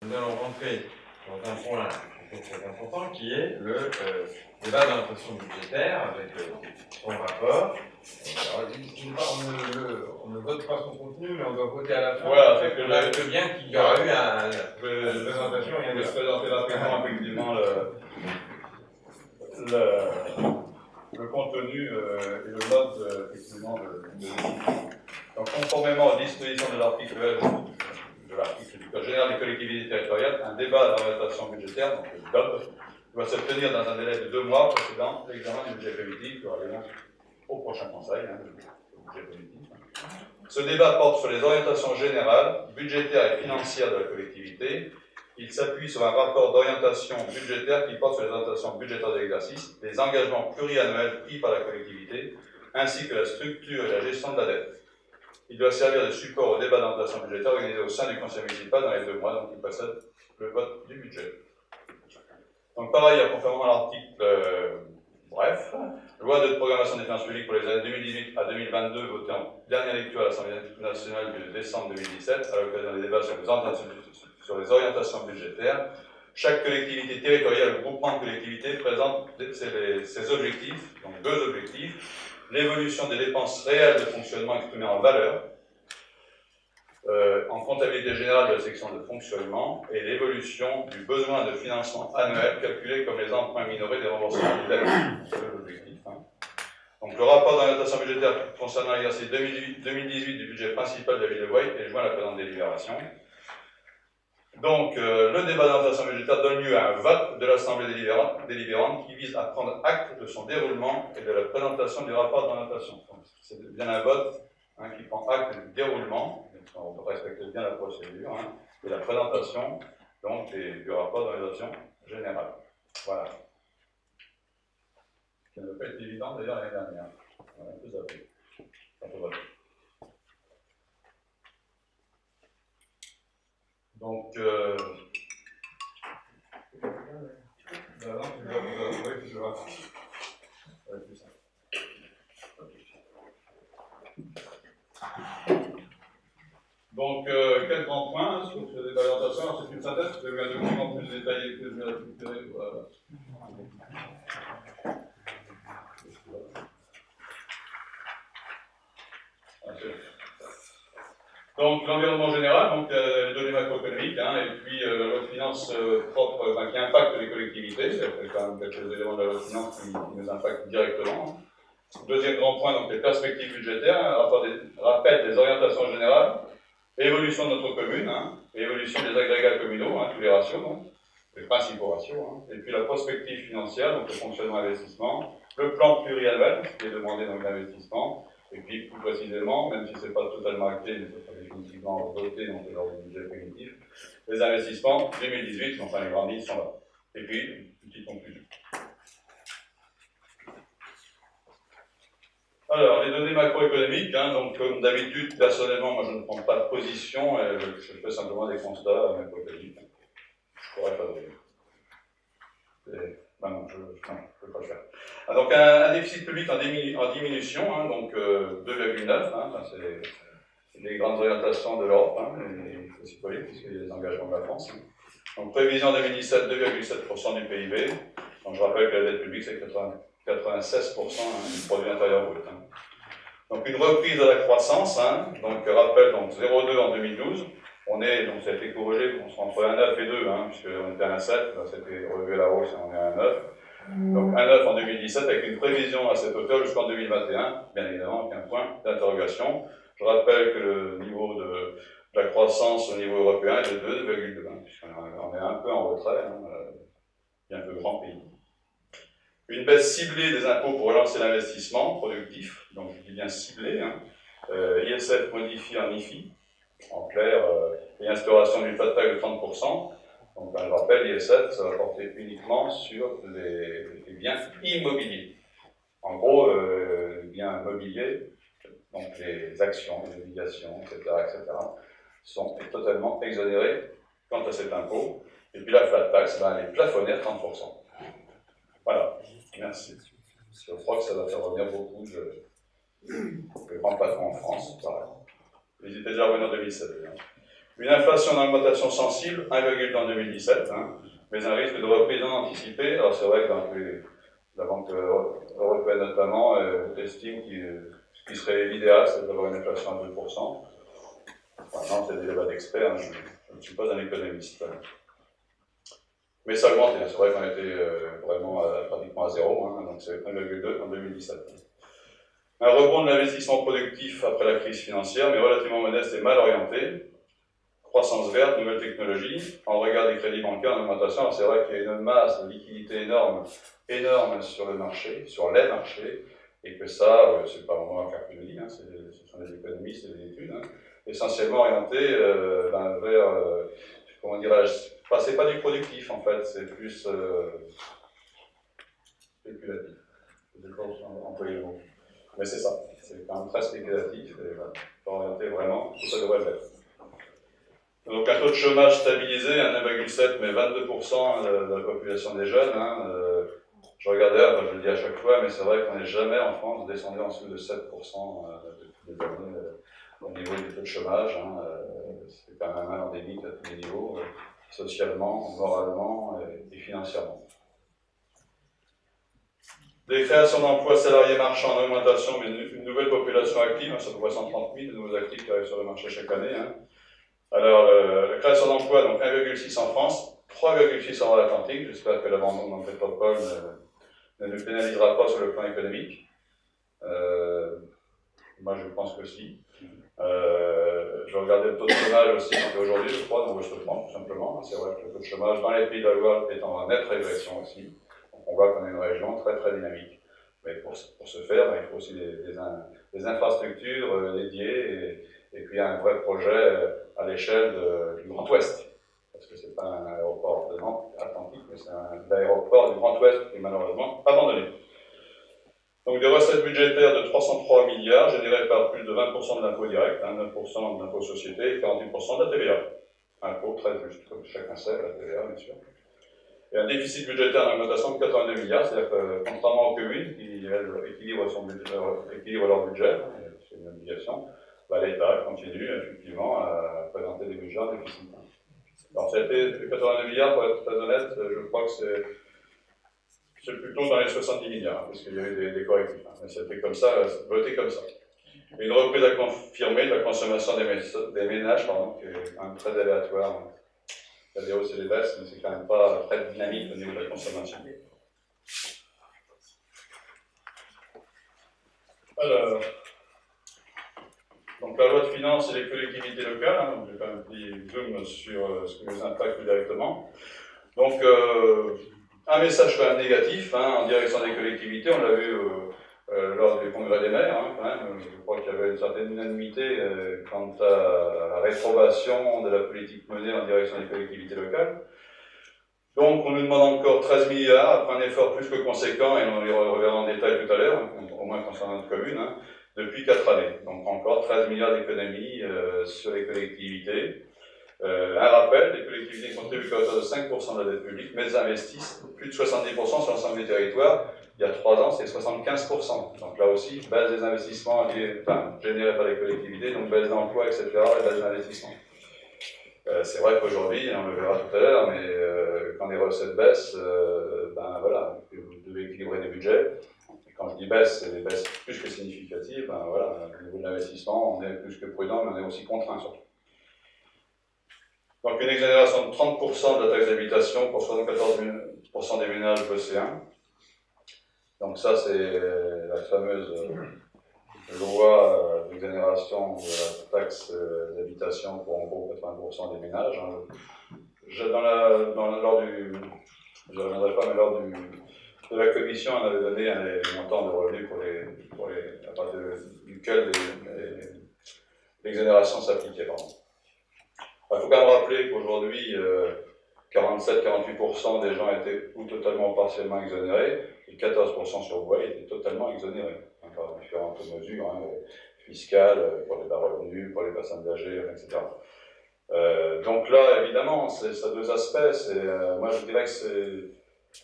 Nous allons rentrer dans un point très important qui est le débat d'orientation budgétaire avec son rapport. Alors, on ne vote pas son contenu, mais on doit voter à la fin. Voilà, c'est que on acte bien qu'il y aura eu une présentation. Je vais présenter rapidement effectivement le contenu et le mode effectivement donc, conformément aux dispositions de l'article du Code général des collectivités territoriales, un débat d'orientation budgétaire, donc le DOB, doit se tenir dans un délai de 2 mois précédent l'examen du budget politique qui aura lieu au prochain conseil, le budget politique. Ce débat porte sur les orientations générales, budgétaires et financières de la collectivité. Il s'appuie sur un rapport d'orientation budgétaire qui porte sur les orientations budgétaires de l'exercice, les engagements pluriannuels pris par la collectivité, ainsi que la structure et la gestion de la dette. Il doit servir de support au débat d'orientation budgétaire organisé au sein du conseil municipal dans les 2 mois, donc il précède le vote du budget. Donc par ailleurs, conformément à l'article bref, loi de programmation des finances publiques pour les années 2018 à 2022, votée en dernière lecture à l'Assemblée nationale de décembre 2017, à l'occasion des débats sur les orientations budgétaires, chaque collectivité territoriale ou groupement de collectivités présente ses objectifs, donc 2 objectifs, l'évolution des dépenses réelles de fonctionnement exprimées en valeur, en comptabilité générale de la section de fonctionnement, et l'évolution du besoin de financement annuel calculé comme les emprunts minorés des remboursements de dette. C'est l'objectif. Donc le rapport d'orientation budgétaire concernant l'exercice 2018 du budget principal de la ville de Void est joint à la présente délibération. Donc le débat d'orientation budgétaire donne lieu à un vote de l'Assemblée délibérante qui vise à prendre acte de son déroulement et de la présentation du rapport d'orientation. C'est bien un vote qui prend acte du déroulement, on respecte bien la procédure, et la présentation donc, du rapport d'orientation générale. Voilà. Ça ne peut pas être évident d'ailleurs l'année dernière. On a un peu zappé. Donc, donc, quel grand point sur ce débat d'orientation? C'est une synthèse, vous avez un document plus détaillé que je vais récupérer. Voilà. Donc, l'environnement général, donc les données macroéconomiques, et puis la loi de finances propre qui impacte les collectivités, c'est quand même quelques éléments de la loi de finances qui nous impactent directement. Deuxième grand point, donc les perspectives budgétaires, rappel des orientations générales, évolution de notre commune, évolution des agrégats communaux, tous les ratios, donc, les principaux ratios, et puis la prospective financière, donc le fonctionnement investissement, le plan pluriannuel, qui est demandé dans l'investissement, et puis plus précisément, même si ce n'est pas totalement acté, mais c'est pas définitivement voté dans lors du budget cognitif, les investissements 2018, enfin les grandes lignes sont là. Et puis, une petite conclusion. Alors, les données macroéconomiques, donc comme d'habitude, personnellement, moi je ne prends pas de position, je fais simplement des constats macroéconomiques. Je pourrais pas donner. Non, je ne peux pas le faire. Donc un déficit public en diminution, donc 2,9, c'est les grandes orientations de l'Europe, les citoyens, puisqu'il y a les engagements de la France. Donc prévision 2017, 2,7% du PIB. Donc je rappelle que la dette publique, c'est 96% du produit intérieur brut. Donc une reprise de la croissance, donc rappel, donc 0,2 en 2012. Donc ça a été corrigé, on sera entre 1,9 et 2, puisqu'on était à 1,7, là c'était relevé à la hausse et on est à 1,9. Donc 1,9 en 2017 avec une prévision à cette hauteur jusqu'en 2021, bien évidemment avec un point d'interrogation. Je rappelle que le niveau de la croissance au niveau européen est de 2,2, puisqu'on est un peu en retrait, bien que grand pays. Une baisse ciblée des impôts pour relancer l'investissement productif, donc je dis bien ciblé, ISF modifié en IFI, en clair, et instauration d'une flat tax de 30%. Donc, je rappelle, l'ISF, ça va porter uniquement sur les biens immobiliers. En gros, les biens mobiliers, donc les actions, les obligations, etc., sont totalement exonérés quant à cet impôt. Et puis la flat tax, elle est plafonnée à 30%. Voilà, merci. Je crois que ça va faire revenir beaucoup de grands patrons en France, pareil. Ils étaient déjà revenus en 2007. Une inflation d'augmentation sensible, 1,2 en 2017, hein, mais un risque de reprise non anticipée. Alors c'est vrai que la Banque européenne notamment estime que ce qui serait idéal, c'est d'avoir une inflation à 2%. Enfin, non, c'est des débats d'experts, hein, je ne suis pas un économiste. Mais ça a augmenté, c'est vrai qu'on était vraiment pratiquement à zéro, hein, donc c'est 1,2 en 2017. Un rebond de l'investissement productif après la crise financière, mais relativement modeste et mal orienté. Croissance verte, nouvelles technologies. En regard des crédits bancaires en augmentation, alors c'est vrai qu'il y a une masse de liquidités énorme sur le marché, sur les marchés, et que ça, c'est pas vraiment un cas que je dis, hein, ce sont des économistes et des études, hein, essentiellement orientés vers, comment dirais-je, c'est pas du productif en fait, c'est plus spéculatif. Je ne sais pas employer le mot. Mais c'est ça, c'est quand même très spéculatif, et voilà, orienté vraiment, tout ça devrait l'être. Donc un taux de chômage stabilisé à 9,7, mais 22% de la population des jeunes. Hein, je regardais, enfin, je le dis à chaque fois, mais c'est vrai qu'on n'est jamais en France descendu en dessous de 7% depuis des années au niveau du taux de chômage. Hein, c'est quand même endémique à tous les niveaux, socialement, moralement et financièrement. Des créations d'emplois salariés marchands en augmentation, mais une nouvelle population active, hein, ça peut 130 000 de nouveaux actifs qui arrivent sur le marché chaque année. Hein. Alors, la création d'emplois, donc 1,6 en France, 3,6 en Atlantique. J'espère que l'abandon dans le métropole ne nous pénalisera pas sur le plan économique. Moi, je pense que si. Je regardais le taux de chômage aussi aujourd'hui, je crois, dans Ouest-France, tout simplement. C'est vrai que le taux de chômage dans les Pays de la Loire est en nette régression aussi. Donc, on voit qu'on est une région très, très dynamique. Mais pour ce faire, il faut aussi des infrastructures dédiées et puis un vrai projet à l'échelle du Grand Ouest. Parce que ce n'est pas un aéroport de Nantes Atlantique, mais c'est un aéroport du Grand Ouest qui est malheureusement abandonné. Donc des recettes budgétaires de 303 milliards, générées par plus de 20% de l'impôt direct, hein, 9% de l'impôt société et 48% de la TVA. Impôt très juste, comme chacun sait, la TVA bien sûr. Et un déficit budgétaire en augmentation de 82 milliards, c'est-à-dire que contrairement aux communes qui équilibrent leur budget, c'est une obligation, l'État continue effectivement à présenter des budgets en déficit. Alors ça a été 82 milliards, pour être très honnête, je crois que c'est plutôt dans les 70 milliards, parce qu'il y a eu des correctifs. Hein, mais c'était comme ça, voté comme ça. Et une reprise à confirmer de la consommation des ménages, qui est quand même très aléatoire. Hein. Il y a des hausses et des baisses, mais c'est quand même pas très dynamique au niveau de la consommation. Alors, donc la loi de finances et les collectivités locales, hein, donc j'ai quand même pris zoom sur ce qui nous impacte directement. Donc, un message quand même négatif hein, en direction des collectivités, on l'a vu lors du congrès des maires, hein, quand même, je crois qu'il y avait une certaine unanimité quant à la réprobation de la politique menée en direction des collectivités locales. Donc on nous demande encore 13 milliards, après un effort plus que conséquent, et on les reverra en détail tout à l'heure, hein, au moins concernant notre commune, hein, depuis 4 années. Donc encore 13 milliards d'économies sur les collectivités. Un rappel, les collectivités contribuent qu'à hauteur de 5% de la dette publique, mais elles investissent plus de 70% sur l'ensemble des territoires. Il y a 3 ans, c'est 75%. Donc là aussi, baisse des investissements générés par les collectivités, donc baisse d'emplois, etc., et baisse d'investissements. C'est vrai qu'aujourd'hui, on le verra tout à l'heure, mais quand les recettes baissent, voilà, vous devez équilibrer les budgets. Et quand je dis baisse, c'est des baisses plus que significatives. Voilà, au niveau de l'investissement, on est plus que prudent, mais on est aussi contraint surtout. Donc une exonération de 30% de la taxe d'habitation pour 74% des ménages bosséens. Donc ça, c'est la fameuse loi d'exonération de la taxe d'habitation pour en gros 80% des ménages. Lors je ne reviendrai pas, mais lors de la commission, on avait donné les montants de revenus à partir duquel l'exonération s'appliquait. Il faut quand même rappeler qu'aujourd'hui, 47-48% des gens étaient ou totalement ou partiellement exonérés, et 14% sur bois étaient totalement exonérés, hein, par différentes mesures hein, fiscales, pour les bas revenus, pour les personnes âgées, etc. Donc là, évidemment, ça a deux aspects. Moi, je dirais que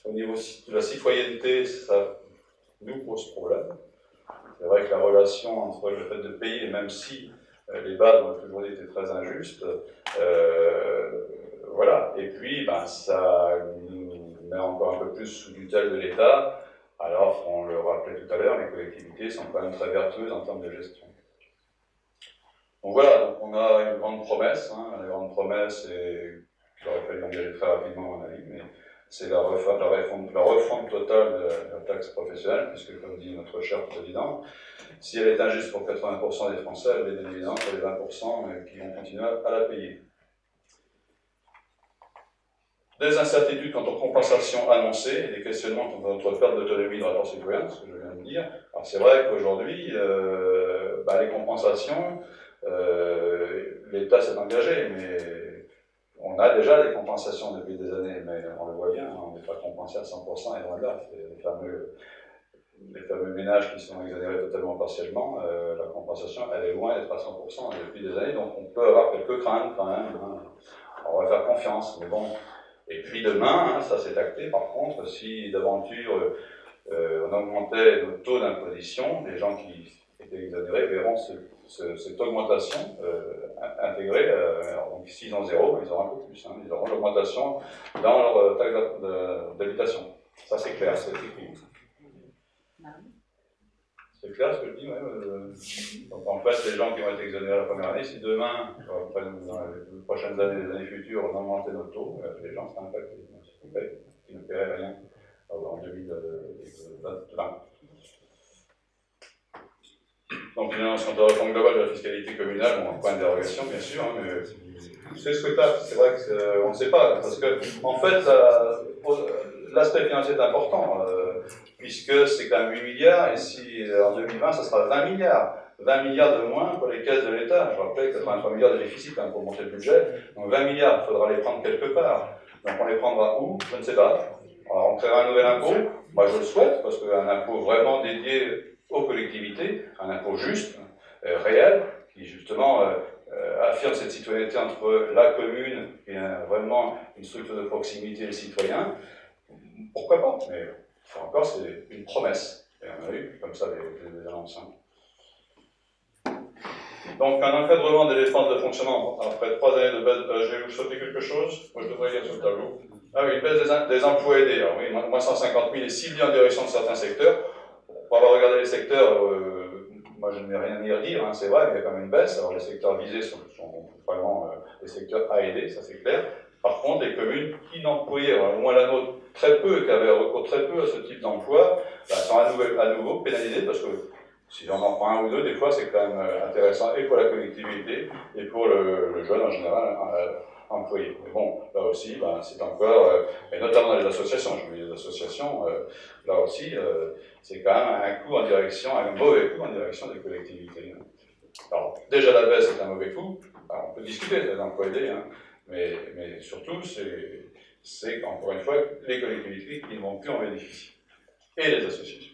au niveau de la citoyenneté, ça nous pose problème. C'est vrai que la relation entre le fait de payer, même si les bases ont toujours été très injustes, Voilà, et puis ben, ça nous met encore un peu plus sous tutelle de l'État. Alors, on le rappelait tout à l'heure, les collectivités sont quand même très vertueuses en termes de gestion. Donc voilà, donc on a une grande promesse. Hein, la grande promesse, et j'aurais fallu l'engager très rapidement à mon avis, mais c'est la refonte totale de la taxe professionnelle, puisque comme dit notre cher président, si elle est injuste pour 80% des Français, elle est bien évidemment pour les 20% qui vont continuer à la payer. Des incertitudes quant aux compensations annoncées et des questionnements quant à notre perte d'autonomie de rapport citoyen, ce que je viens de dire. Alors c'est vrai qu'aujourd'hui, les compensations, l'État s'est engagé, mais on a déjà des compensations depuis des années, mais on le voit bien, on n'est pas compensé à 100% et loin de là. C'est les fameux ménages qui sont exonérés totalement partiellement, la compensation, elle est loin d'être à 100% depuis des années, donc on peut avoir quelques craintes quand même. Hein. On va faire confiance, mais bon. Et puis demain, hein, ça s'est acté par contre, si d'aventure on augmentait notre taux d'imposition, les gens qui étaient exonérés verront cette augmentation intégrée. Alors, donc s'ils ont zéro, ils auront un peu plus. Hein, ils auront l'augmentation dans leur taxe d'habitation. Ça c'est clair, c'est écrit. C'est clair ce que je dis, ouais. Donc en fait, les gens qui vont être exonérés la première année, si demain, dans les prochaines années, les années futures, on augmentait nos taux, les gens seraient impactés. Qui ne paieraient rien en 2020. Donc finalement, sur la réforme globale de la fiscalité communale, on a point de dérogation, bien sûr, hein, mais c'est souhaitable. C'est vrai qu'on ne sait pas, parce que en fait, l'aspect financier est important, puisque c'est quand même 8 milliards, et si en 2020, ça sera 20 milliards. 20 milliards de moins pour les caisses de l'État. Je rappelle 83 milliards de déficit hein, pour monter le budget. Donc 20 milliards, il faudra les prendre quelque part. Donc on les prendra où? Je ne sais pas. Alors on créera un nouvel impôt. Moi je le souhaite, parce qu'un impôt vraiment dédié aux collectivités, un impôt juste, réel, qui justement affirme cette citoyenneté entre la commune et vraiment une structure de proximité des citoyens. Pourquoi pas? Mais encore, c'est une promesse. Et on a eu comme ça des annonces. Hein. Donc, un encadrement des dépenses de fonctionnement après 3 années de baisse. Je vais vous sauter quelque chose. Moi, je devrais lire sur le tableau. Ah oui, une baisse des emplois aidés. Alors, oui, moins 150 000 et ciblés en direction de certains secteurs. Pour avoir regardé les secteurs, moi, je n'ai rien à dire. Hein, c'est vrai, mais il y a quand même une baisse. Alors, les secteurs visés sont vraiment les secteurs à aider, ça c'est clair. Par contre, les communes qui n'employaient, au moins la nôtre, très peu, qui avaient recours très peu à ce type d'emploi, sont à nouveau pénalisées parce que si on en prend un ou deux, des fois, c'est quand même intéressant et pour la collectivité et pour le jeune en général employé. Mais bon, là aussi, c'est encore, et notamment dans les associations, je vous dis les associations, là aussi, c'est quand même un coup en direction, un mauvais coup en direction des collectivités. Alors, déjà la baisse est un mauvais coup, alors, on peut discuter des emplois aidés, hein, mais surtout, c'est encore une fois les collectivités qui ne vont plus en bénéficier, et les associations.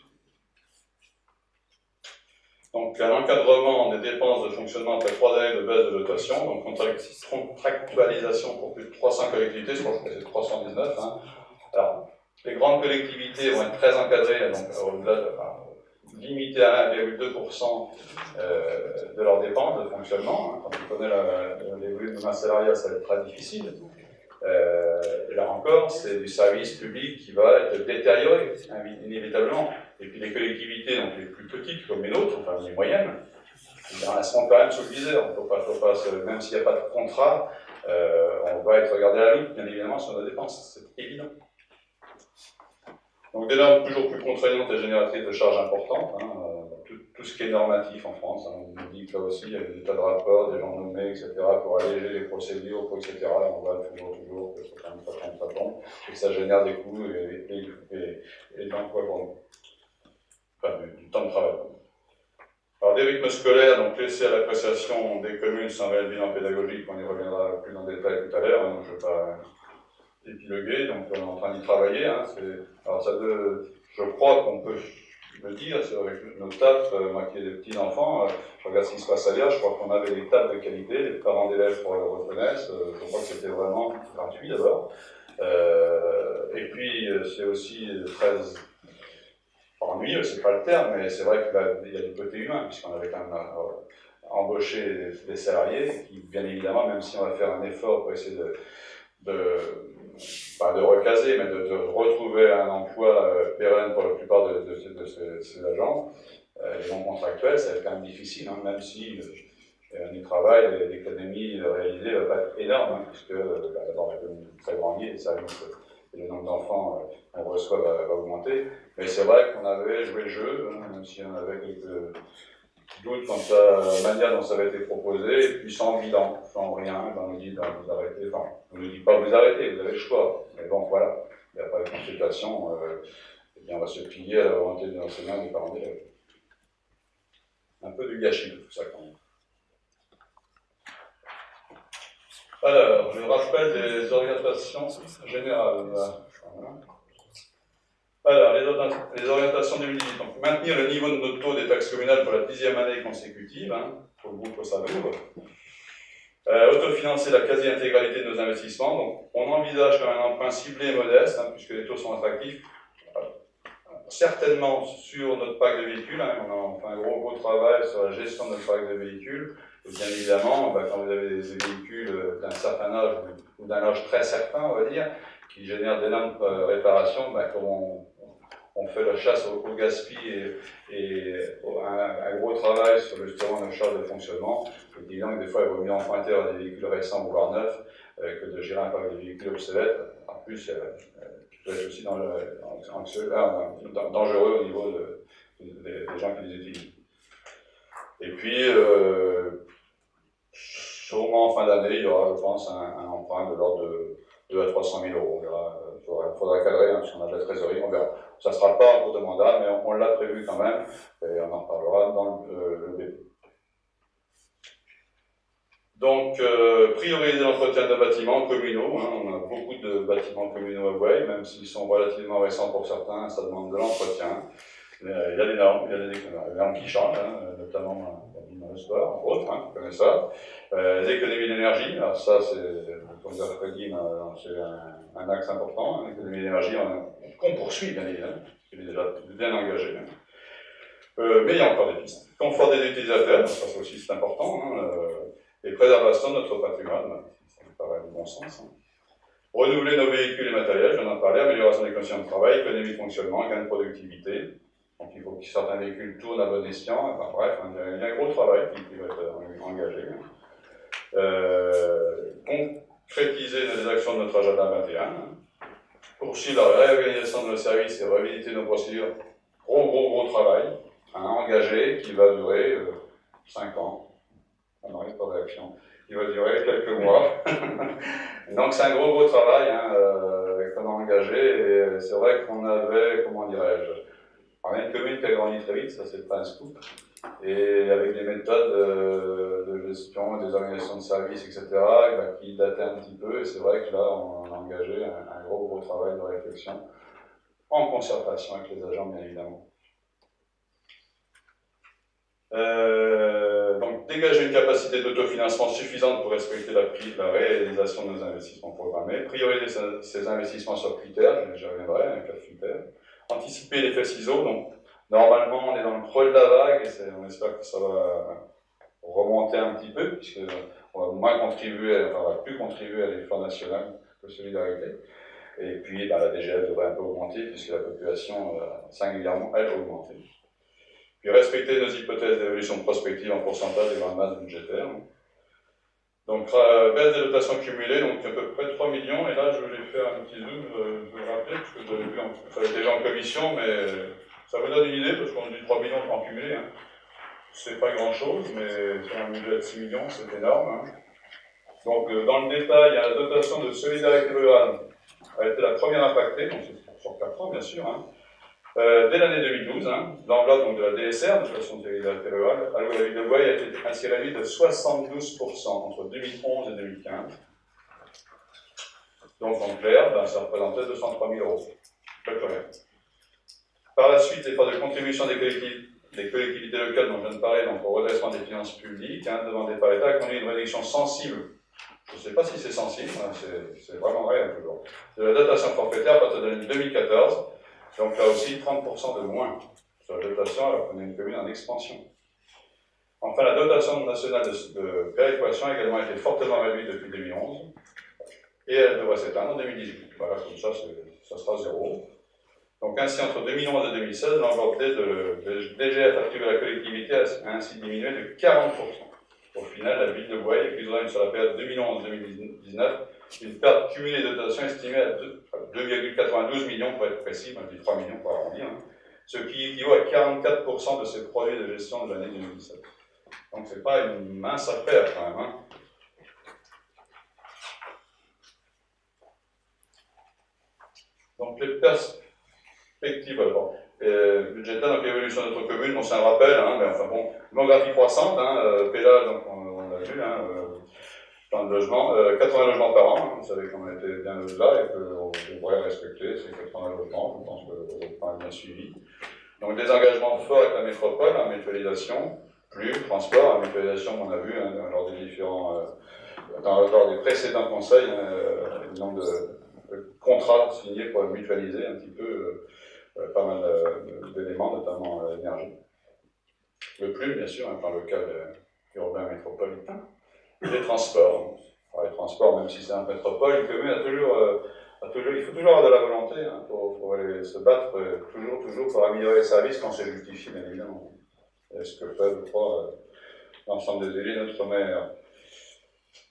Donc, un encadrement des dépenses de fonctionnement après 3 années de baisse de dotation, donc contractualisation pour plus de 300 collectivités, je crois que c'est 319. Hein. Alors, les grandes collectivités vont être très encadrées, donc limitées à 1,2% de leurs dépenses de fonctionnement. Hein. Quand on connaît les volumes de masse salariale, ça va être très difficile. Là encore, c'est du service public qui va être détérioré, inévitablement. Et puis les collectivités, donc les plus petites comme les nôtres, enfin les moyennes, elles seront quand même sous le viseur. Même s'il n'y a pas de contrat, on va être regardé à la loupe, bien évidemment, sur nos dépenses. C'est évident. Donc des normes toujours plus contraignantes et génératrices de charges importantes. Hein, tout ce qui est normatif en France, hein, on nous dit que là aussi il y a des tas de rapports, des gens nommés, etc., pour alléger les procédures, etc. On voit toujours que ça tombe, et que ça génère des coûts et de l'emploi pour nous. Enfin, du temps de travail. Alors des rythmes scolaires, donc laissés à l'appréciation des communes sans réel bilan pédagogique, on y reviendra plus en détail tout à l'heure, donc je ne vais pas épiloguer, donc on est en train d'y travailler. Hein, alors je crois qu'on peut le dire, avec nos tables, moi qui ai des petits-enfants, je regarde ce qui se passe ailleurs, je crois qu'on avait des tables de qualité, les parents d'élèves le reconnaissent, je crois que c'était vraiment gratuit d'abord. Et puis c'est aussi très ennuyeux, c'est pas le terme, mais c'est vrai qu'il y a du côté humain, puisqu'on avait quand même embaucher des salariés, qui, bien évidemment, même si on va faire un effort pour essayer pas de recaser, mais de retrouver un emploi pérenne pour la plupart de ces agents, les non contractuels, ça va être quand même difficile, hein, même si du travail, l'économie réalisée ne va pas être énorme, hein, puisque d'abord l'économie est très grande et ça, le nombre d'enfants qu'on reçoit va augmenter. Mais c'est vrai qu'on avait joué le jeu, hein, même si on avait quelques doutes quant à la manière dont ça avait été proposé, et puis sans bilan, sans rien, ben on nous dit vous arrêtez, enfin, on ne nous dit pas vous arrêtez, vous avez le choix. Mais bon, voilà, il n'y a pas de consultation, et bien on va se plier à la volonté de l'enseignant et des parents d'élèves. Un peu du gâchis de tout ça quand même. Alors, je rappelle des orientations générales. Voilà. Alors, les orientations 2018. Donc, maintenir le niveau de notre taux des taxes communales pour la 10e année consécutive, hein, pour le groupe Savour. Autofinancer la quasi-intégralité de nos investissements. Donc, on envisage quand même un emprunt ciblé et modeste, hein, puisque les taux sont attractifs. Certainement sur notre parc de véhicules, hein, on a fait un gros travail sur la gestion de notre parc de véhicules. Et bien évidemment, quand vous avez des véhicules d'un certain âge, ou d'un âge très certain, on va dire, qui génèrent d'énormes réparations, comme on fait la chasse au gaspillage et un gros travail sur justement nos charges de fonctionnement. C'est évident que des fois, il vaut mieux emprunter à des véhicules récents, voire neufs, que de gérer un parc de véhicules obsolètes. En plus, qui peut être aussi dangereux au niveau des gens qui les utilisent. Et puis, sûrement en fin d'année, il y aura, je pense, un emprunt de l'ordre de 2 à 300 000 euros. Il faudra cadrer, hein, parce qu'on a de la trésorerie, on verra. Ça ne sera pas en cours de mandat, mais on l'a prévu quand même, et on en reparlera dans le BP. Donc, prioriser l'entretien de bâtiments communaux. Hein, on a beaucoup de bâtiments communaux à Douai, même s'ils sont relativement récents pour certains, ça demande de l'entretien. Il y a des normes, il y a des normes qui changent, hein, notamment dans le sport, entre autres, hein, vous connaissez ça. Les économies d'énergie, alors ça, comme l'a Freddy, c'est un axe important. Hein, l'économie d'énergie, qu'on poursuit, bien évidemment, parce qu'il est déjà bien engagé. Hein. Mais il y a encore des pistes. Confort des utilisateurs, ça aussi c'est important. Hein, et préservation de notre patrimoine, ça me paraît du bon sens. Hein. Renouveler nos véhicules et matériels, je viens d'en parler, amélioration des conditions de travail, économie de fonctionnement, gain de productivité. Donc il faut que certains véhicules tournent à bon escient. Enfin, bref, il y a un gros travail qui va être engagé. Concrétiser les actions de notre agenda 21. Poursuivre la réorganisation de nos services et revisiter nos procédures. Gros travail engagé qui va durer 5 ans. On n'arrête pas de réaction. Il va durer quelques mois. Donc c'est un gros travail qu'on a engagé. Et c'est vrai qu'on avait, comment dirais-je, on a une commune qui a grandi très vite, ça c'est pas un scoop, et avec des méthodes de gestion, des organisations de services, etc., qui dataient un petit peu, et c'est vrai que là on a engagé un gros travail de réflexion, en concertation avec les agents bien évidemment. Donc dégager une capacité d'autofinancement suffisante pour respecter la réalisation de nos investissements programmés, prioriser ces investissements sur critères, j'y reviendrai, un cas de critères. Anticiper l'effet ciseau, donc normalement on est dans le creux de la vague et on espère que ça va remonter un petit peu, puisqu'on va moins contribuer, enfin on va plus contribuer à l'effort national de solidarité. Et puis la DGF devrait un peu augmenter, puisque la population singulièrement, elle, a augmenté. Puis respecter nos hypothèses d'évolution prospective en pourcentage des grandes masses budgétaires. Donc, baisse des dotations cumulées, donc à peu près 3 millions, et là je vais faire un petit zoom, je vais le rappeler, parce que j'avais vu, ça avait déjà en commission, mais ça vous donne une idée, parce qu'on dit 3 millions en cumulé. Hein. C'est pas grand chose, mais sur un budget de 6 millions, c'est énorme. Hein. Donc, dans le détail, il y a la dotation de solidarité rurale, elle a été la première impactée, donc c'est sur 4 ans bien sûr. Hein. Dès l'année 2012, hein, l'enveloppe de la DSR, de dotation de solidarité rurale, allouée à la ville de Douai, a été ainsi réduite de 72% entre 2011 et 2015. Donc en clair, ça représentait 203 000 euros. Pas plus rien. Par la suite, l'effort de contribution des collectivités locales dont je viens de parler, donc au redressement des finances publiques, demandé par l'État, a conduit à une réduction sensible. Je ne sais pas si c'est sensible, hein, c'est vraiment réel toujours. De la dotation forfaitaire à partir de l'année 2014. Donc là aussi, 30% de moins sur la dotation alors qu'on est une commune en expansion. Enfin, la dotation nationale de péréquation a également été fortement réduite depuis 2011 et elle devrait s'éteindre en 2018. Voilà, comme ça, ça sera zéro. Donc ainsi, entre 2011 et 2016, l'enveloppe de DGF attribuée à la collectivité a ainsi diminué de 40%. Au final, la ville de Boye accusera sur la période 2011-2019 une perte cumulée de dotation estimée à 2,92 millions pour être précis, je dis 3 millions pour arrondir, hein, ce qui équivaut à 44% de ses produits de gestion de l'année 2017. Donc c'est pas une mince affaire quand même. Hein. Donc les perspectives budgétaires, donc l'évolution de notre commune, bon, c'est un rappel, hein, mais enfin bon, démographie croissante, hein, PELA, donc on l'a vu, hein, plein de logements, 80 logements par an, hein, vous savez qu'on était bien au-delà et qu'on devrait respecter ces 80 logements, je pense que vous êtes quand même bien suivi. Donc des engagements forts avec la métropole, hein, mutualisation, plus transport, la mutualisation, on a vu hein, lors des différents, lors des précédents conseils, le nombre de contrats signés pour mutualiser un petit peu pas mal d'éléments, notamment l'énergie. Le plus, bien sûr, hein, par le cas urbain métropolitain. Les transports. Alors, les transports, même si c'est un métropole, une commune a toujours, il faut toujours avoir de la volonté hein, pour aller se battre toujours pour améliorer les services quand c'est justifié, bien évidemment. Et ce que fait, je crois, l'ensemble des élus de notre maire.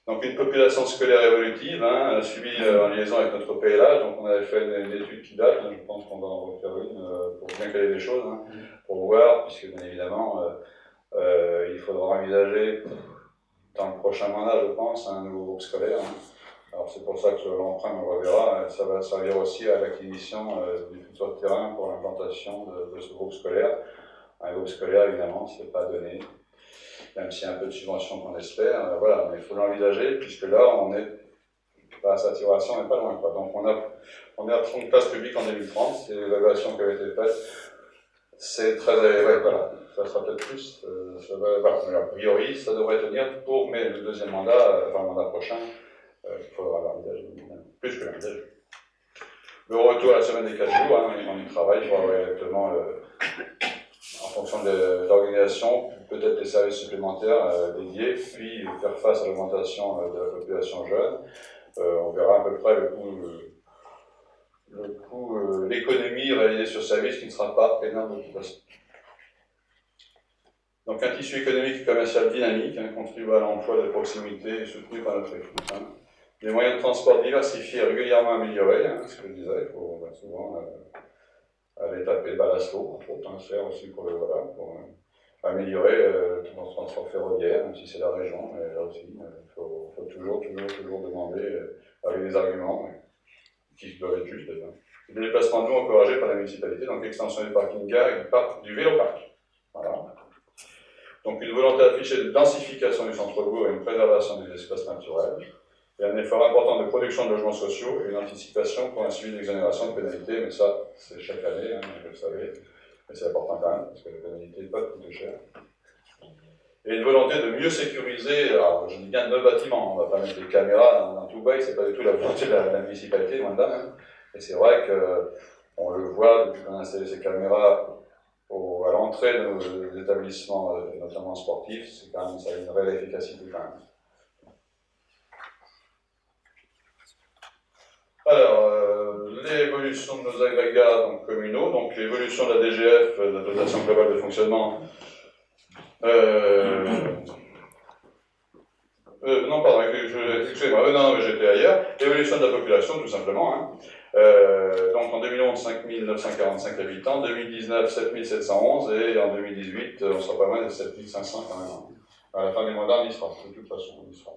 Donc une population scolaire évolutive, hein, suivie en liaison avec notre PLH, donc on avait fait une étude qui date, hein, je pense qu'on va en refaire une pour bien caler les choses, hein, pour voir, puisque bien évidemment, il faudra envisager dans le prochain mandat, je pense, un nouveau groupe scolaire. Hein. Alors c'est pour ça que l'emprunt, on reverra, ça va servir aussi à l'acquisition du futur terrain pour l'implantation de ce groupe scolaire. Un groupe scolaire, évidemment, c'est pas donné, même s'il y a un peu de subvention qu'on espère, voilà, mais il faut l'envisager, puisque là, on est à la saturation, on n'est pas loin, quoi. Donc on est à 30 places publiques en 2030, c'est l'évaluation qui avait été faite, c'est très, ouais, voilà, ça sera peut-être plus, voilà, a priori, ça devrait tenir pour, mais le deuxième mandat, enfin le mandat prochain, il faudra l'envisager, plus que l'envisager. Le retour à la semaine des 4 jours, hein, on y travaille pour avoir exactement, en fonction de l'organisation, peut-être des services supplémentaires dédiés, puis faire face à l'augmentation de la population jeune. On verra à peu près l'économie réalisée sur service qui ne sera pas énorme de toute façon. Donc un tissu économique et commercial dynamique, hein, contribue à l'emploi de proximité et soutenu par notre écoute. Hein. Des moyens de transport diversifiés et régulièrement améliorés, hein, ce que je disais, il faut souvent aller taper Balasco, entre autres, hein, faire aussi pour améliorer le transport ferroviaire, même si c'est la région, mais là aussi, il faut toujours demander avec des arguments qui doivent être justes. Des déplacements de nous encouragés par la municipalité, donc l'extension des parking-gares et du vélo-parc. Voilà. Donc une volonté affichée de densification du centre-bourg et une préservation des espaces naturels, et un effort important de production de logements sociaux et une anticipation pour un suivi d'exonération de pénalités, mais ça, c'est chaque année, hein, vous le savez, mais c'est important quand même, parce que les pénalités peuvent coûter cher. Et une volonté de mieux sécuriser, alors je dis bien nos bâtiments, on ne va pas mettre des caméras dans tout bail, c'est pas du tout la volonté de la municipalité, loin de là même. Et c'est vrai qu'on le voit depuis qu'on a installé ces caméras à l'entrée de nos établissements, notamment sportifs, c'est quand même, ça a une réelle efficacité quand même. Alors, l'évolution de nos agrégats donc, communaux, donc l'évolution de la DGF, de la dotation globale de fonctionnement. Non, pardon, excusez-moi, non, mais j'étais ailleurs. L'évolution de la population, tout simplement. Hein. Donc en 2011, 5 945 habitants, 2019, 7 711, et en 2018, on sera pas mal de 7 500 quand même. Hein. À la fin des mandats, on y sera, de toute façon, on y sera.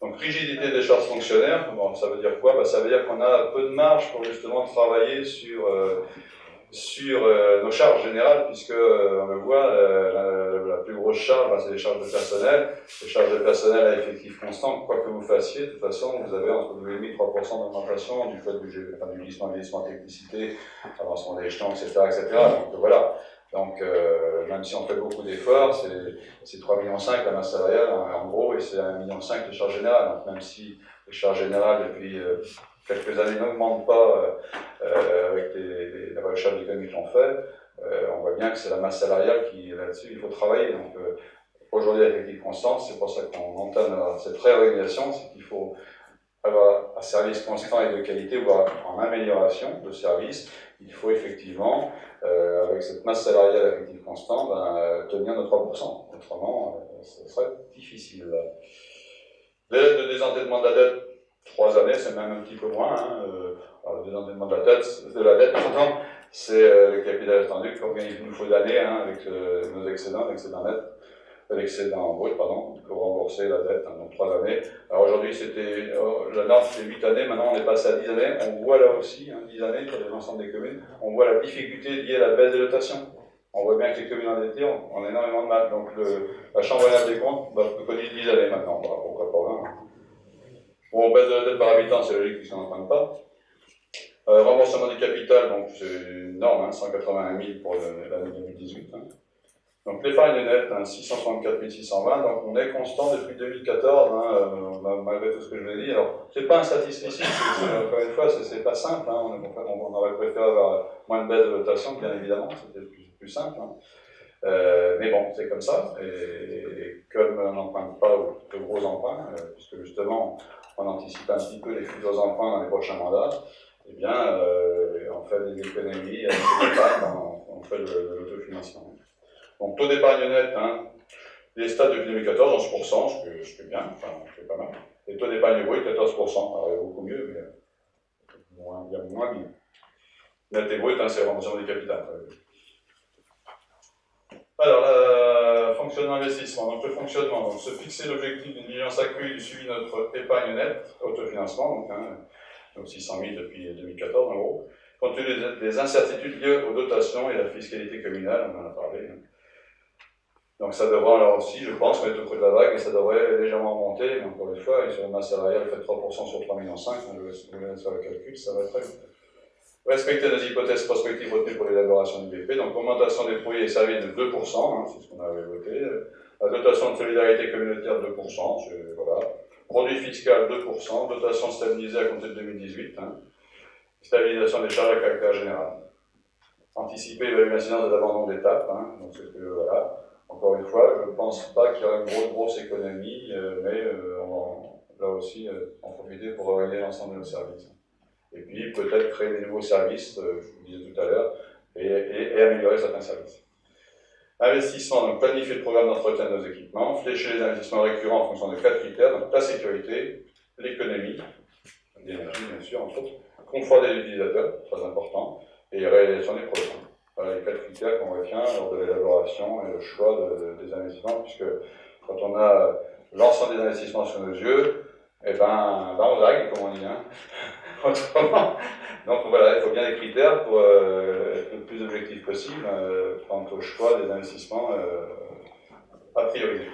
Donc rigidité des charges fonctionnaires, bon, ça veut dire quoi? Ça veut dire qu'on a peu de marge pour justement travailler sur nos charges générales, puisque on le voit, la plus grosse charge, c'est les charges de personnel. Les charges de personnel à effectif constant, quoi que vous fassiez, de toute façon, vous avez entre 2,5 et 3% d'augmentation du fait du glissement de technicité, avancement des échelons, etc., etc. Donc voilà. Donc, même si on fait beaucoup d'efforts, c'est 3,5 millions la masse salariale, en gros, et c'est 1,5 million les charges générales. Donc, même si les charges générales, depuis quelques années, n'augmentent pas avec les recherches d'économie qu'on fait, on voit bien que c'est la masse salariale qui, là-dessus, il faut travailler. Donc, aujourd'hui à effectif constant, c'est pour ça qu'on entame cette réorganisation, c'est qu'il faut avoir un service constant et de qualité, voire en amélioration de service. Il faut effectivement, avec cette masse salariale à effectif constant, tenir nos 3%. Autrement, ce serait difficile. L'aide de désendettement de la dette, 3 années, c'est même un petit peu moins. Le désendettement de la dette, pardon, c'est le capital attendu qu'organise une fois d'année avec nos excédents, l'excédent brut, pardon, pour rembourser la dette, donc 3 années. Alors aujourd'hui, la norme c'est 8 années, maintenant on est passé à 10 années. On voit là aussi, 10 années pour l'ensemble des communes, on voit la difficulté liée à la baisse des dotations. On voit bien que les communes endettées ont énormément de mal. Donc la Chambre régionale des comptes préconise 10 années maintenant, pourquoi pas 20. Bon, baisse de la dette par habitant, c'est logique puisqu'on n'en parle pas. Remboursement du capital, donc c'est une norme, 181 000 pour l'année 2018. Donc l'épargne nette, 664 620, donc on est constant depuis 2014, malgré tout ce que je vous ai dit. Alors, c'est pas un satisfecit, encore une fois, c'est pas simple, on aurait préféré avoir moins de baisse de dotation, bien évidemment, c'était plus simple. Mais bon, c'est comme ça, et comme on n'emprunte pas de gros emprunts, puisque justement, on anticipe un petit peu les futurs emprunts dans les prochains mandats, eh bien, on fait des économies, on fait de l'autofinancement. Donc, taux d'épargne net, les stats depuis 2014, 11%, ce qui est bien, ce qui est pas mal. Et taux d'épargne brut, 14%, alors il y a beaucoup mieux, mais moins bien. Net et brut, c'est le remboursement du capital. Alors, le fonctionnement investissement. Donc, le fonctionnement, se fixer l'objectif d'une vigilance accrue du suivi de notre épargne nette, autofinancement, donc 600 000 depuis 2014 en gros, compte tenu des incertitudes liées aux dotations et à la fiscalité communale, on en a parlé. Donc ça devrait alors aussi, je pense, être au creux de la vague et ça devrait légèrement monter, mais encore une fois, sur une masse salariale, fait 3% sur 3,5 millions, je vous laisse faire le calcul, ça va très vite. Respecter nos hypothèses prospectives retenues pour l'élaboration du BP, donc augmentation des produits et services de 2%, c'est ce qu'on avait voté, la dotation de solidarité communautaire 2%, voilà, produit fiscal 2%, dotation stabilisée à compter de 2018, stabilisation des charges à caractère général. Anticiper l'évaluation de l'abandon d'étape, donc c'est que voilà. Encore une fois, je ne pense pas qu'il y aura une grosse économie, mais là aussi, en profiter pour regarder l'ensemble de nos services. Et puis, peut-être créer des nouveaux services, je vous le disais tout à l'heure, et améliorer certains services. Investissement, donc planifier le programme d'entretien de nos équipements, flécher les investissements récurrents en fonction de 4 critères, donc la sécurité, l'économie, l'énergie bien sûr, entre autres, confort des utilisateurs, très important, et réalisation des projets. Voilà les 4 critères qu'on retient lors de l'élaboration et le choix des investissements, puisque quand on a l'ensemble des investissements sous nos yeux, eh ben on drague, comme on dit. Autrement, donc voilà, il faut bien des critères pour être le plus objectif possible quant au choix des investissements à prioriser.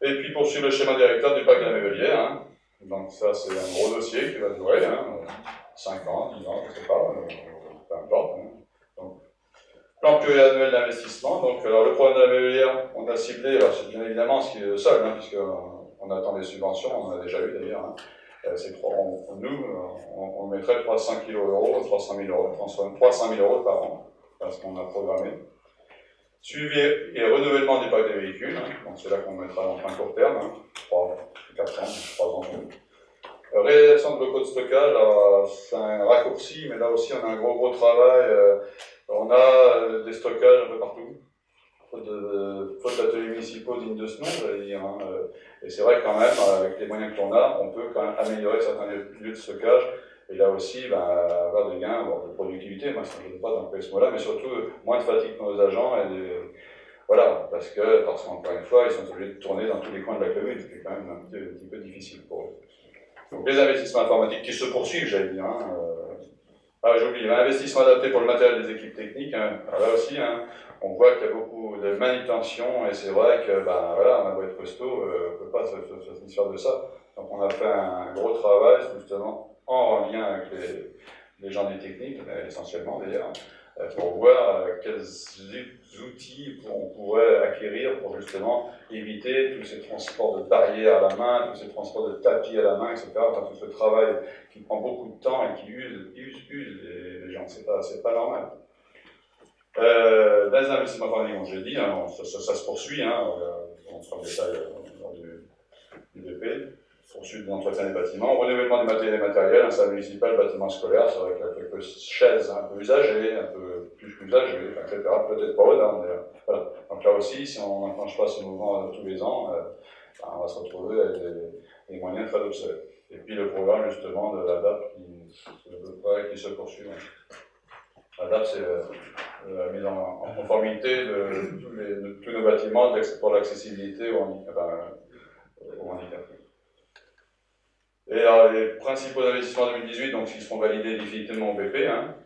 Et puis poursuivre le schéma directeur du parc de la Mévelière. Donc ça, c'est un gros dossier qui va durer 5 ans, 10 ans, je ne sais pas, peu importe. Donc, plan pluriannuel d'investissement. Donc, alors, le programme de la Mévelière, on a ciblé, alors c'est bien évidemment ce qui est le seul, puisqu'on attend des subventions, on en a déjà eu d'ailleurs. On mettrait 300 000 euros, 300 000 euros par an, parce qu'on a programmé. Suivi et renouvellement des parcs des véhicules, donc c'est là qu'on mettra en fin court terme, 4 ans, 3 ans. Réalisation de locaux de stockage, c'est un raccourci, mais là aussi on a un gros travail. On a des stockages un peu partout, faute d'ateliers municipaux dignes de ce nom, j'allais dire. Et c'est vrai que quand même, avec les moyens qu'on a, on peut quand même améliorer certains lieux de stockage. Et là aussi, avoir des gains de productivité, moi ça ne me pas d'employer ce mot-là, mais surtout moins de fatigue pour nos agents. Voilà, parce qu'encore une fois, ils sont obligés de tourner dans tous les coins de la commune, ce qui est quand même un petit peu difficile pour eux. Donc les investissements informatiques qui se poursuivent, j'allais dire. J'ai oublié, l'investissement adapté pour le matériel des équipes techniques. Alors là aussi, on voit qu'il y a beaucoup de manutention, et c'est vrai que, on a beau être costaud, on ne peut pas se satisfaire de ça. Donc on a fait un gros travail, justement, en lien avec les gens des techniques, essentiellement d'ailleurs, pour voir quels outils on pourrait acquérir pour justement éviter tous ces transports de barrières à la main, tous ces transports de tapis à la main, etc. Enfin, tout ce travail qui prend beaucoup de temps et qui use les gens, c'est pas normal. Dans les investissements informatiques, comme j'ai dit, hein, ça se poursuit, hein, on sera en détail lors du BP, poursuite de l'entretien des bâtiments, renouvellement du matériel et matériel, un salle municipal, bâtiment scolaire, c'est vrai qu'il y a quelques chaises un peu usagées, un peu plus qu'usagées, etc., peut-être pas modernes d'ailleurs. Voilà. Donc là aussi, si on n'enclenche pas ce mouvement tous les ans, on va se retrouver avec des moyens très obsolètes. Et puis le programme justement de l'ADAP qui se poursuit. L'ADAP, c'est la mise en conformité de tous nos bâtiments pour l'accessibilité aux handicapés. Et alors, les principaux investissements 2018, donc, qui seront validés définitivement au BP, hein.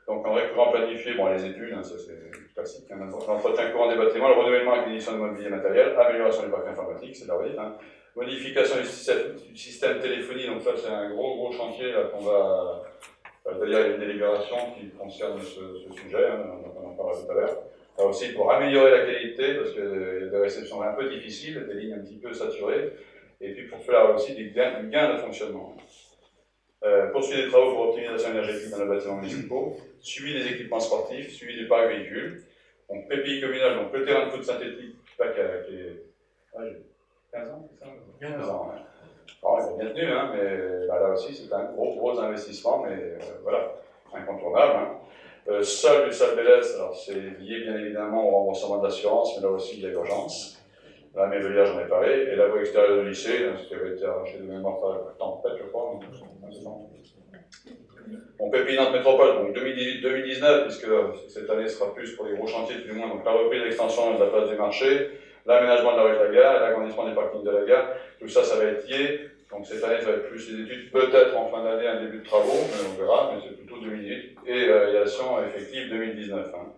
Donc en récurrent planifié, bon, les études, hein, ça c'est classique, hein, l'entretien courant des bâtiments, le renouvellement et l'acquisition de mobilier matériel, amélioration du parc informatique, c'est la hein. Modification du système téléphonie, donc ça c'est un gros chantier qu'on va. C'est-à-dire il y a une délibération qui concerne ce sujet, hein, on en parlera tout à l'heure. Là aussi, pour améliorer la qualité, parce qu'il y a des réceptions un peu difficiles, des lignes un petit peu saturées, et puis pour faire aussi du gain de fonctionnement. Poursuivre des travaux pour optimisation énergétique dans les bâtiments municipaux, suivi des équipements sportifs, suivi du parc véhicule, donc PPI communal, donc le terrain de foot synthétique, qui est 15 ans, c'est ça 15 ans, ouais. Alors, ils sont bien tenus, hein, mais là aussi c'est un gros investissement, mais voilà, incontournable. Hein. Sol du salle BLS, alors c'est lié bien évidemment au remboursement de l'assurance, mais là aussi il y a urgence. La Mévelière, j'en ai parlé, et la voie extérieure du lycée, ce qui avait été arraché de mémoire par la tempête, je crois. Bon, PPI Nantes Métropole, donc 2018-2019, puisque cette année sera plus pour les gros chantiers, du moins, donc la reprise d'extension de la place des marchés, l'aménagement de la rue de la gare, l'agrandissement des parkings de la gare, tout ça, ça va être lié. Donc cette année, ça va être plus les études, peut-être en fin d'année, un début de travaux, mais on verra, mais c'est plutôt 2018, et réalisation effective 2019. Hein.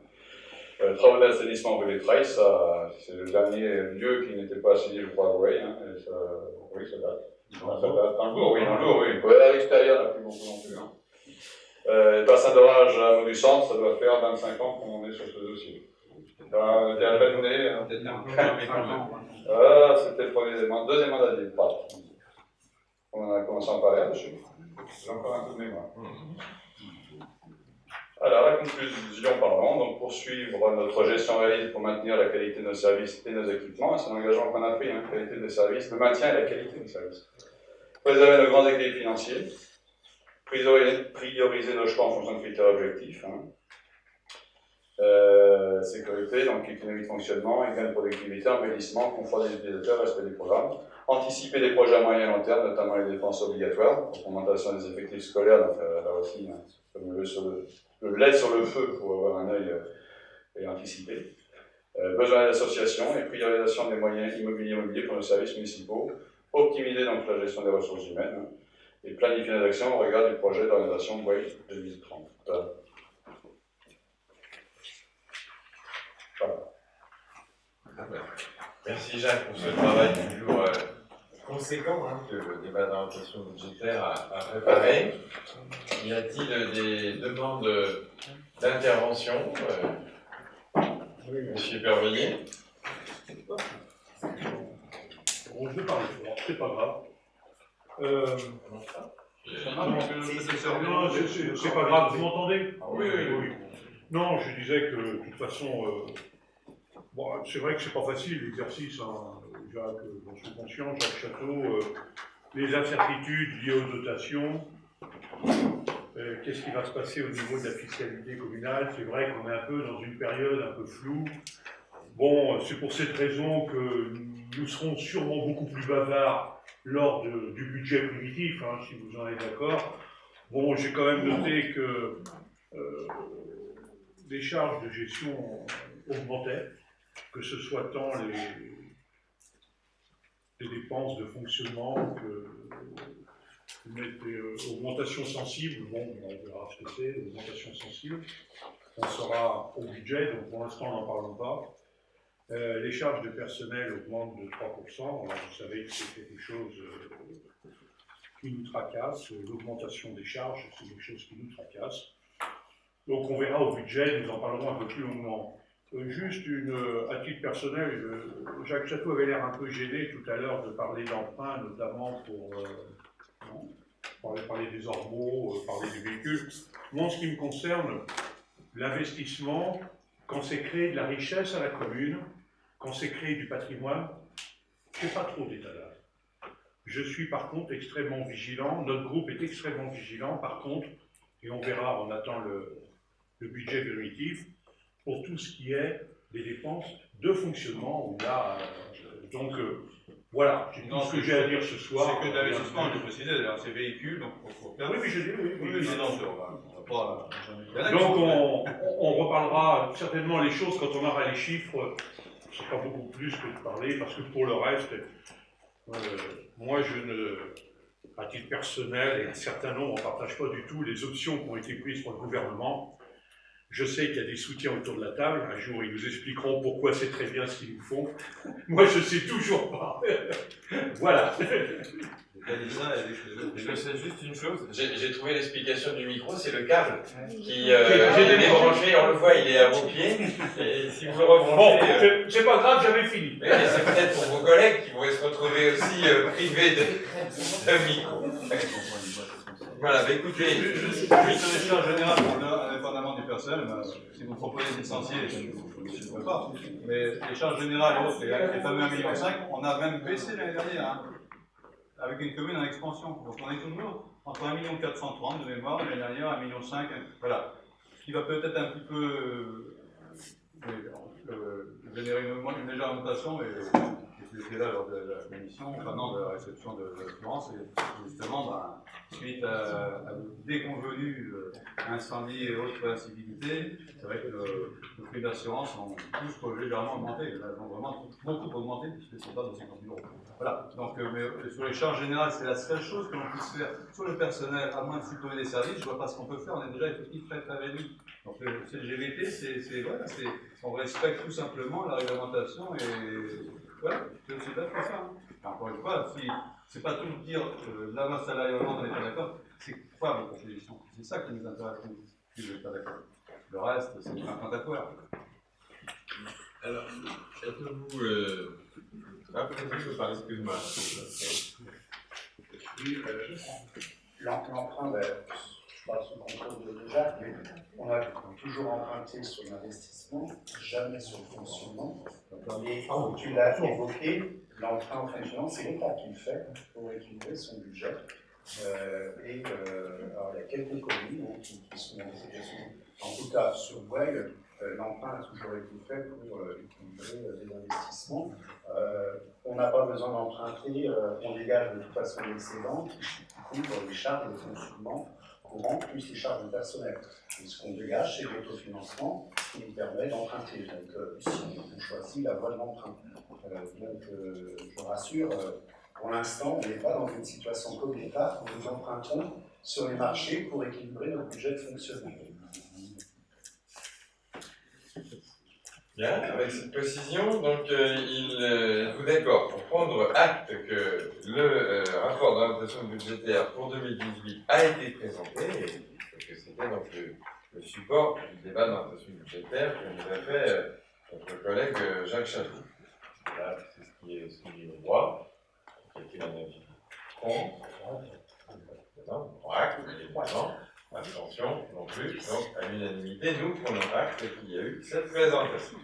Travaux d'assainissement rue des Trailles, c'est le dernier lieu qui n'était pas assigné, je crois, à Douai, hein, et ça, oui, ça date. Ça date. Dans le Lourd, oui. Ouais, à l'extérieur, il n'y en a plus beaucoup non plus. Hein. Bassin d'orage à Mont du Centre, ça doit faire 25 ans qu'on est sur ce dossier. T'es à peine né, hein. C'était le deuxième mandat de pas. On a commencé à en parler là-dessus. J'ai encore un peu de mémoire. Alors, la conclusion, pardon, donc poursuivre notre gestion réaliste pour maintenir la qualité de nos services et nos équipements, c'est un engagement qu'on a pris, hein, qualité des services, le maintien et la qualité des services. Préserver nos grands équilibres financiers, prioriser nos choix en fonction de critères objectifs, hein. Sécurité, donc économie de fonctionnement, gain de productivité, embellissement, confort des utilisateurs, respect des programmes, anticiper des projets à moyen et long terme, notamment les dépenses obligatoires, augmentation des effectifs scolaires, donc là aussi, hein, le lait sur le feu pour avoir un œil et anticiper. Besoin d'associations et priorisation des moyens immobiliers pour nos services municipaux, optimiser donc la gestion des ressources humaines, hein, et planifier les actions au regard du projet d'orientation de Way 2030. Voilà. Merci Jacques pour ce travail toujours conséquent, hein, que le débat d'orientation budgétaire a préparé. Y a-t-il des demandes d'intervention Monsieur Pervillier. Bon, je vais parler fort, c'est pas grave. Non, c'est pas grave, vous m'entendez? Oui. Non, je disais que de toute façon, bon, c'est vrai que c'est pas facile l'exercice, hein. Jacques, j'en suis conscient, Jacques Château, les incertitudes liées aux dotations, qu'est-ce qui va se passer au niveau de la fiscalité communale? C'est vrai qu'on est un peu dans une période un peu floue. Bon, c'est pour cette raison que nous serons sûrement beaucoup plus bavards lors du budget primitif, hein, si vous en êtes d'accord. Bon, j'ai quand même noté que les charges de gestion augmentaient, que ce soit tant les dépenses de fonctionnement que augmentation sensible, bon, on verra ce que c'est, augmentation sensible. On sera au budget, donc pour l'instant, n'en parlons pas. Les charges de personnel augmentent de 3%. Alors vous savez que c'est quelque chose qui nous tracasse. L'augmentation des charges, c'est quelque chose qui nous tracasse. Donc on verra au budget, nous en parlerons un peu plus longuement. Juste à titre personnel, Jacques Château avait l'air un peu gêné tout à l'heure de parler d'emprunt, notamment pour parler des ormeaux, parler des véhicules. Moi, en ce qui me concerne, l'investissement, quand c'est créer de la richesse à la commune, quand c'est créer du patrimoine, je n'ai pas trop d'étalage. Je suis par contre extrêmement vigilant, notre groupe est extrêmement vigilant par contre, et on verra, on attend le budget définitif, pour tout ce qui est des dépenses de fonctionnement, où là, voilà, c'est tout ce que j'ai à dire ce soir. C'est que de l'investissement, je précisé, d'ailleurs, c'est véhicule, donc faut faire. Oui, je dis oui. Non, on va pas. Donc on reparlera certainement les choses quand on aura les chiffres. Ce sera beaucoup plus que de parler, parce que pour le reste, moi à titre personnel, et un certain nombre, on ne partage pas du tout les options qui ont été prises par le gouvernement. Je sais qu'il y a des soutiens autour de la table. Un jour, ils nous expliqueront pourquoi c'est très bien ce qu'ils nous font. Moi, je ne sais toujours pas. Voilà. Je sais juste une chose, j'ai trouvé l'explication du micro, c'est le câble qui J'ai est débranché, on le voit, il est à vos pieds, et si vous le rebranchez... Bon, c'est pas grave, j'avais fini. Mais c'est peut-être pour vos collègues qui vont se retrouver aussi privés de micro. Voilà, bah écoutez... Juste les charges générales, indépendamment du personnel, si vous proposez licencier, je ne peux pas. Mais les charges générales et autres, les fameux 1,5 million, on a même baissé l'année dernière, hein, avec une commune en expansion. Donc on est toujours entre 1,430 million de mémoire, l'année dernière, 1,5 million, voilà. Ce qui va peut-être un petit peu générer une légère augmentation, et c'était là lors de la mission, pendant la réception de Florence, et justement, suite à des déconvenues, incendies et autres incivilités, c'est vrai que nos prix d'assurance ont tous légèrement augmenté. Elles ont vraiment beaucoup augmenté, puisqu'elles sont pas de 50 000 €. Voilà. Donc, mais sur les charges générales, c'est la seule chose que l'on puisse faire sur le personnel, à moins de supprimer des services. Je ne vois pas ce qu'on peut faire, on est déjà effectif très réduit. Donc, c'est le GVT, on respecte tout simplement la réglementation, et voilà, c'est aussi bête pour ça. Hein. Encore une fois, si c'est pas tout dire la masse salariale, on n'est pas d'accord, c'est quoi vos propositions? C'est ça qui nous intéresse, si vous n'êtes pas d'accord. Le reste, c'est incantatoire. Alors, êtes-vous... Rappelez-vous, par excuse-moi. Oui, l'emprunt, je parle sous le contrôle de Jacques, mais on a toujours emprunté sur l'investissement, jamais sur le fonctionnement. Et tu l'as évoqué, l'emprunt en fonctionnement, c'est l'État qui le fait pour équilibrer son budget. Alors, il y a quelques communes qui sont dans des situations. En tout cas, sur Boyle, l'emprunt a toujours été fait pour équilibrer les investissements. On n'a pas besoin d'emprunter, on dégage de toute façon l'excédent qui couvre les charges de fonctionnement courant plus les charges de personnel. Et ce qu'on dégage, c'est l'autofinancement qui nous permet d'emprunter. Donc, ici, on choisit la voie de l'emprunt. Je vous rassure, pour l'instant, on n'est pas dans une situation comme l'État où nous empruntons sur les marchés pour équilibrer notre budget de fonctionnement. Bien, avec cette précision, donc il vous d'accord pour prendre acte que le rapport d'orientation budgétaire pour 2018 a été présenté, et que c'était donc le support du débat d'orientation budgétaire que nous a fait notre collègue Jacques Chatou. Voilà, c'est ce qui est le droit, qui est un avis contre, acte, évidemment. Abstention non plus, donc à l'unanimité, nous prenons acte qu'il y a eu cette présentation.